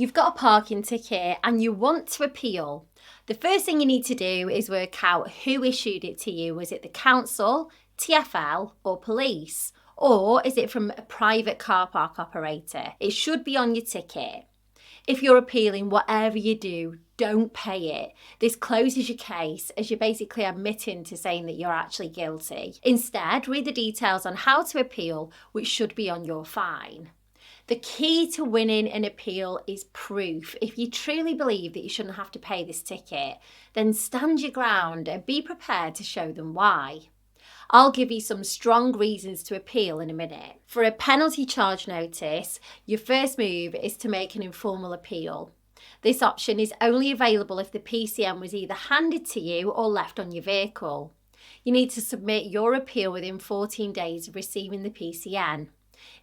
You've got a parking ticket and you want to appeal. The first thing you need to do is work out who issued it to you. Was it the council, TfL, or police? Or is it from a private car park operator? It should be on your ticket. If you're appealing, whatever you do, don't pay it. This closes your case as you're basically admitting to saying that you're actually guilty. Instead, read the details on how to appeal, which should be on your fine. The key to winning an appeal is proof. If you truly believe that you shouldn't have to pay this ticket, then stand your ground and be prepared to show them why. I'll give you some strong reasons to appeal in a minute. For a penalty charge notice, your first move is to make an informal appeal. This option is only available if the PCN was either handed to you or left on your vehicle. You need to submit your appeal within 14 days of receiving the PCN.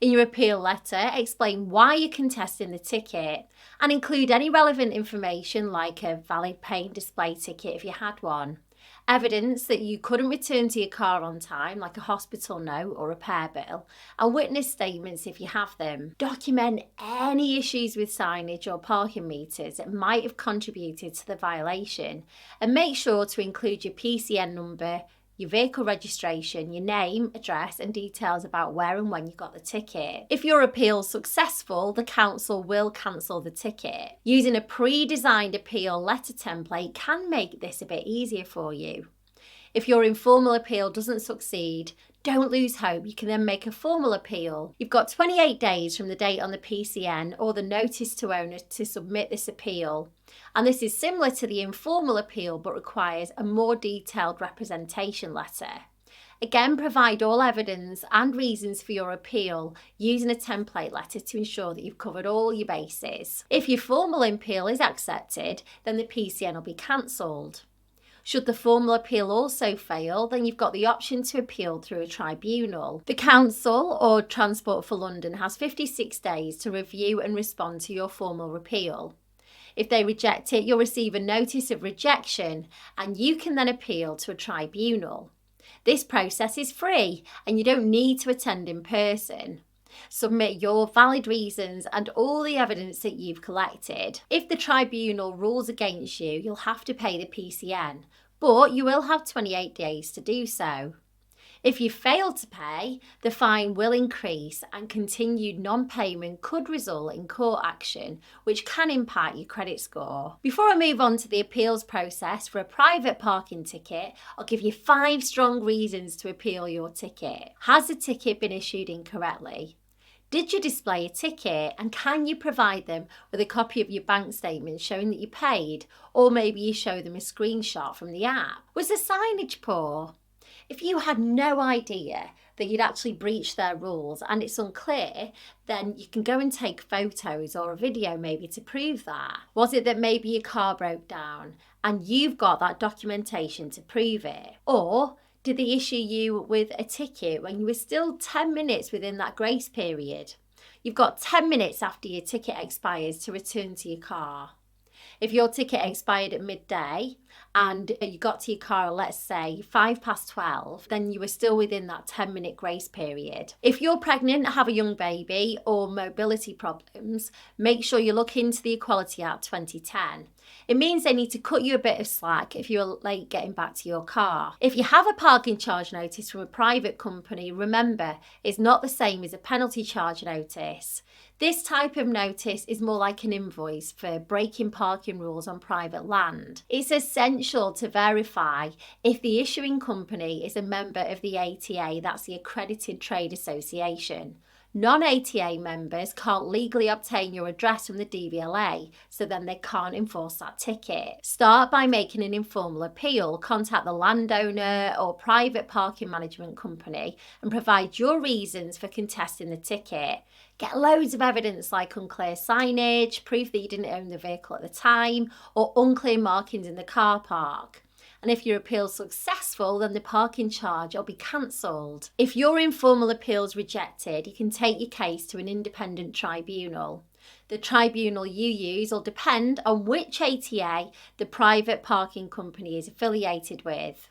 In your appeal letter, explain why you're contesting the ticket and include any relevant information like a valid pay and display ticket if you had one. Evidence that you couldn't return to your car on time, like a hospital note or repair bill, and witness statements if you have them. Document any issues with signage or parking meters that might have contributed to the violation, and make sure to include your PCN number, your vehicle registration, your name, address, and details about where and when you got the ticket. If your appeal is successful, the council will cancel the ticket. Using a pre-designed appeal letter template can make this a bit easier for you. If your informal appeal doesn't succeed, don't lose hope. You can then make a formal appeal. You've got 28 days from the date on the PCN or the notice to owner to submit this appeal. And this is similar to the informal appeal but requires a more detailed representation letter. Again, provide all evidence and reasons for your appeal using a template letter to ensure that you've covered all your bases. If your formal appeal is accepted, then the PCN will be cancelled. Should the formal appeal also fail, then you've got the option to appeal through a tribunal. The council or Transport for London has 56 days to review and respond to your formal appeal. If they reject it, you'll receive a notice of rejection and you can then appeal to a tribunal. This process is free and you don't need to attend in person. Submit your valid reasons and all the evidence that you've collected. If the tribunal rules against you, you'll have to pay the PCN, but you will have 28 days to do so. If you fail to pay, the fine will increase and continued non-payment could result in court action, which can impact your credit score. Before I move on to the appeals process for a private parking ticket, I'll give you 5 strong reasons to appeal your ticket. Has the ticket been issued incorrectly? Did you display a ticket and can you provide them with a copy of your bank statement showing that you paid, or maybe you show them a screenshot from the app? Was the signage poor? If you had no idea that you'd actually breached their rules and it's unclear, then you can go and take photos or a video maybe to prove that. Was it that maybe your car broke down and you've got that documentation to prove it? Or did they issue you with a ticket when you were still 10 minutes within that grace period? You've got 10 minutes after your ticket expires to return to your car. If your ticket expired at midday and you got to your car, let's say 12:05, then you were still within that 10-minute grace period. If you're pregnant, have a young baby or mobility problems, make sure you look into the Equality Act 2010. It means they need to cut you a bit of slack if you're late getting back to your car. If you have a parking charge notice from a private company, remember, it's not the same as a penalty charge notice. This type of notice is more like an invoice for breaking parking rules on private land. It's essential to verify if the issuing company is a member of the ATA, that's the Accredited Trade Association. Non-ATA members can't legally obtain your address from the DVLA, so then they can't enforce that ticket. Start by making an informal appeal. Contact the landowner or private parking management company and provide your reasons for contesting the ticket. Get loads of evidence like unclear signage, proof that you didn't own the vehicle at the time, or unclear markings in the car park. And if your appeal is successful, then the parking charge will be cancelled. If your informal appeal is rejected, you can take your case to an independent tribunal. The tribunal you use will depend on which ATA the private parking company is affiliated with.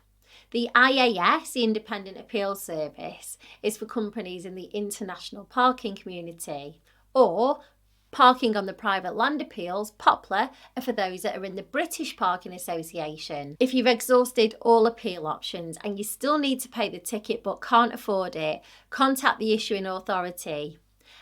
The IAS, the Independent Appeals Service, is for companies in the international parking community, or Parking on the private land appeals, Poplar, are for those that are in the British Parking Association. If you've exhausted all appeal options and you still need to pay the ticket but can't afford it, contact the issuing authority.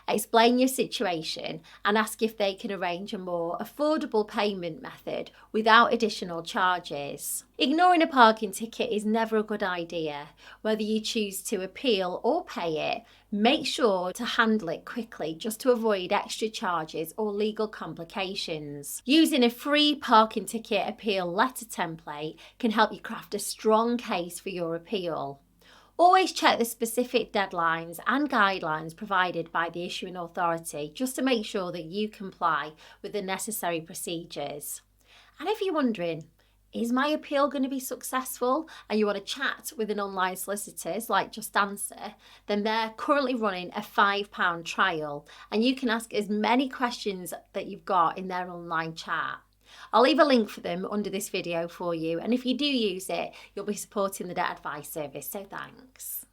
Explain your situation and ask if they can arrange a more affordable payment method without additional charges. Ignoring a parking ticket is never a good idea. Whether you choose to appeal or pay it, make sure to handle it quickly just to avoid extra charges or legal complications. Using a free parking ticket appeal letter template can help you craft a strong case for your appeal. Always check the specific deadlines and guidelines provided by the issuing authority just to make sure that you comply with the necessary procedures. And if you're wondering, is my appeal going to be successful, and you want to chat with an online solicitors like JustAnswer, then they're currently running a £5 trial and you can ask as many questions that you've got in their online chat. I'll leave a link for them under this video for you, and if you do use it, you'll be supporting the Debt Advice Service, so thanks.